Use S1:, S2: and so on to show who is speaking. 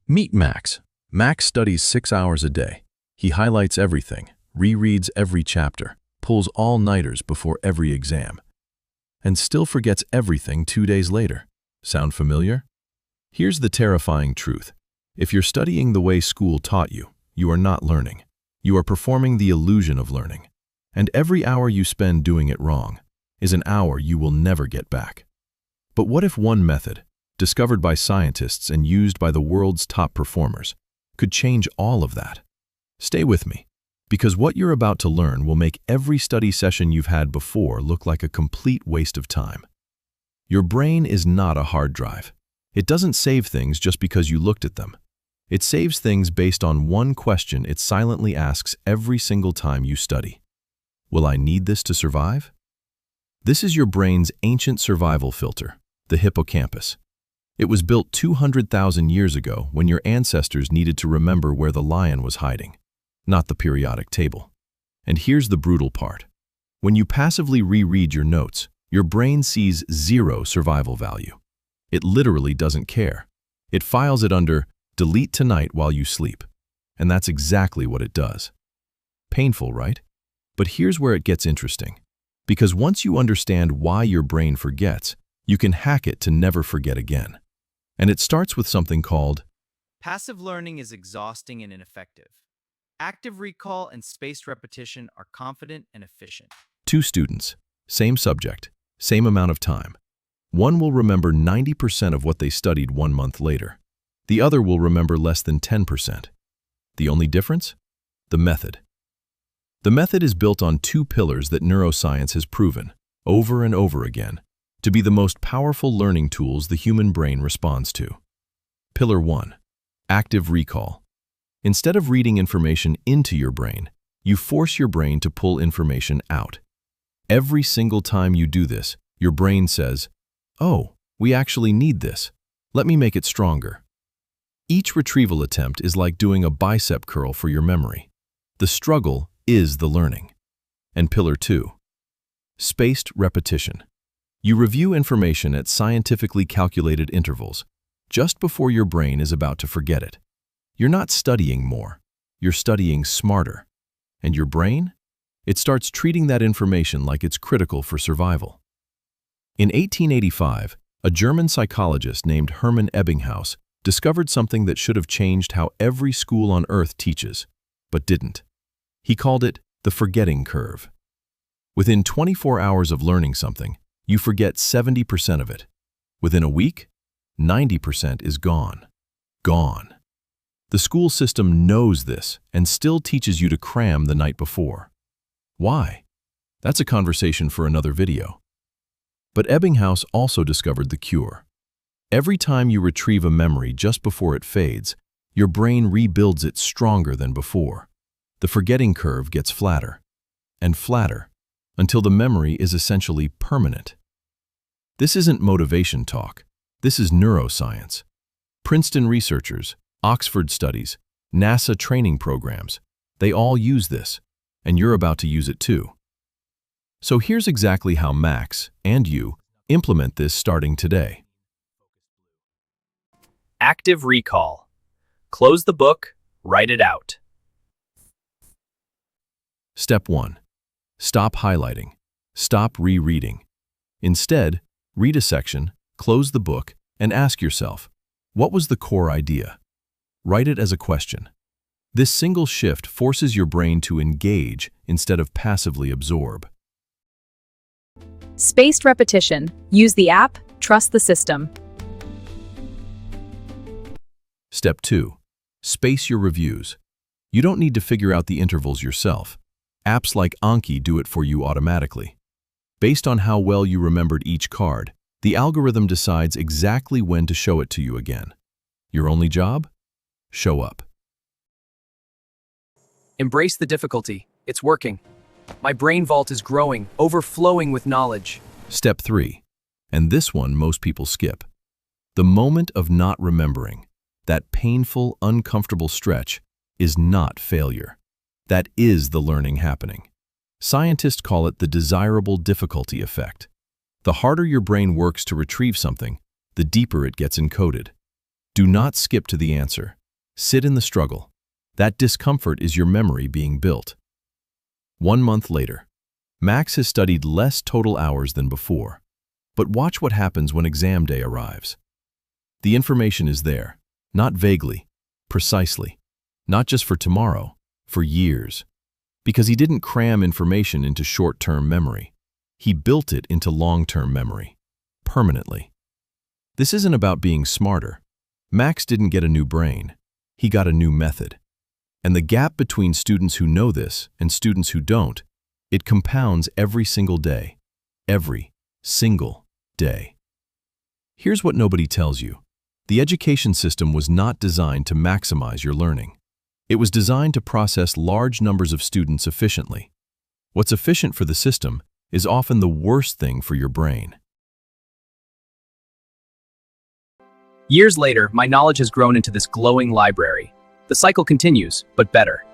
S1: Meet Max. Max studies 6 hours a day. He highlights everything, rereads every chapter, pulls all-nighters before every exam, and still forgets everything 2 days later. Sound familiar? Here's the terrifying truth. If you're studying the way school taught you, you are not learning. You are performing the illusion of learning. And every hour you spend doing it wrong is an hour you will never get back. But what if one method, discovered by scientists and used by the world's top performers, could change all of that? Stay with me, because what you're about to learn will make every study session you've had before look like a complete waste of time. Your brain is not a hard drive. It doesn't save things just because you looked at them. It saves things based on one question it silently asks every single time you study. Will I need this to survive? This is your brain's ancient survival filter, the hippocampus. It was built 200,000 years ago when your ancestors needed to remember where the lion was hiding, not the periodic table. And here's the brutal part. When you passively reread your notes, your brain sees zero survival value. It literally doesn't care. It files it under delete tonight while you sleep. And that's exactly what it does. Painful, right? But here's where it gets interesting. Because once you understand why your brain forgets, you can hack it to never forget again. And it starts with something called
S2: passive learning is exhausting and ineffective. Active recall and spaced repetition are confident and efficient.
S1: 2 students, same subject, same amount of time. One will remember 90% of what they studied 1 month later. The other will remember less than 10%. The only difference? The method. The method is built on 2 pillars that neuroscience has proven, over and over again, to be the most powerful learning tools the human brain responds to. Pillar 1. Active recall. Instead of reading information into your brain, you force your brain to pull information out. Every single time you do this, your brain says, "Oh, we actually need this. Let me make it stronger." Each retrieval attempt is like doing a bicep curl for your memory. The struggle is the learning. And pillar 2. Spaced repetition. You review information at scientifically calculated intervals, just before your brain is about to forget it. You're not studying more, you're studying smarter. And your brain? It starts treating that information like it's critical for survival. In 1885, a German psychologist named Hermann Ebbinghaus discovered something that should have changed how every school on Earth teaches, but didn't. He called it the forgetting curve. Within 24 hours of learning something, you forget 70% of it. Within a week, 90% is gone. Gone. The school system knows this and still teaches you to cram the night before. Why? That's a conversation for another video. But Ebbinghaus also discovered the cure. Every time you retrieve a memory just before it fades, your brain rebuilds it stronger than before. The forgetting curve gets flatter and flatter until the memory is essentially permanent. This isn't motivation talk. This is neuroscience. Princeton researchers, Oxford studies, NASA training programs, they all use this, and you're about to use it too. So here's exactly how Max and you implement this starting today.
S2: Active recall. Close the book, write it out.
S1: Step 1. Stop highlighting. Stop rereading. Instead, read a section, close the book, and ask yourself, what was the core idea? Write it as a question. This single shift forces your brain to engage instead of passively absorb.
S3: Spaced repetition. Use the app, trust the system.
S1: Step 2. Space your reviews. You don't need to figure out the intervals yourself. Apps like Anki do it for you automatically. Based on how well you remembered each card, the algorithm decides exactly when to show it to you again. Your only job? Show up.
S4: Embrace the difficulty. It's working. My brain vault is growing, overflowing with knowledge.
S1: Step 3. And this one most people skip. The moment of not remembering, that painful, uncomfortable stretch, is not failure. That is the learning happening. Scientists call it the desirable difficulty effect. The harder your brain works to retrieve something, the deeper it gets encoded. Do not skip to the answer. Sit in the struggle. That discomfort is your memory being built. 1 month later, Max has studied less total hours than before. But watch what happens when exam day arrives. The information is there, not vaguely, precisely, not just for tomorrow, for years. Because he didn't cram information into short-term memory. He built it into long-term memory, permanently. This isn't about being smarter. Max didn't get a new brain. He got a new method. And the gap between students who know this and students who don't, it compounds every single day. Every single day. Here's what nobody tells you. The education system was not designed to maximize your learning. It was designed to process large numbers of students efficiently. What's efficient for the system is often the worst thing for your brain.
S4: Years later, my knowledge has grown into this glowing library. The cycle continues, but better.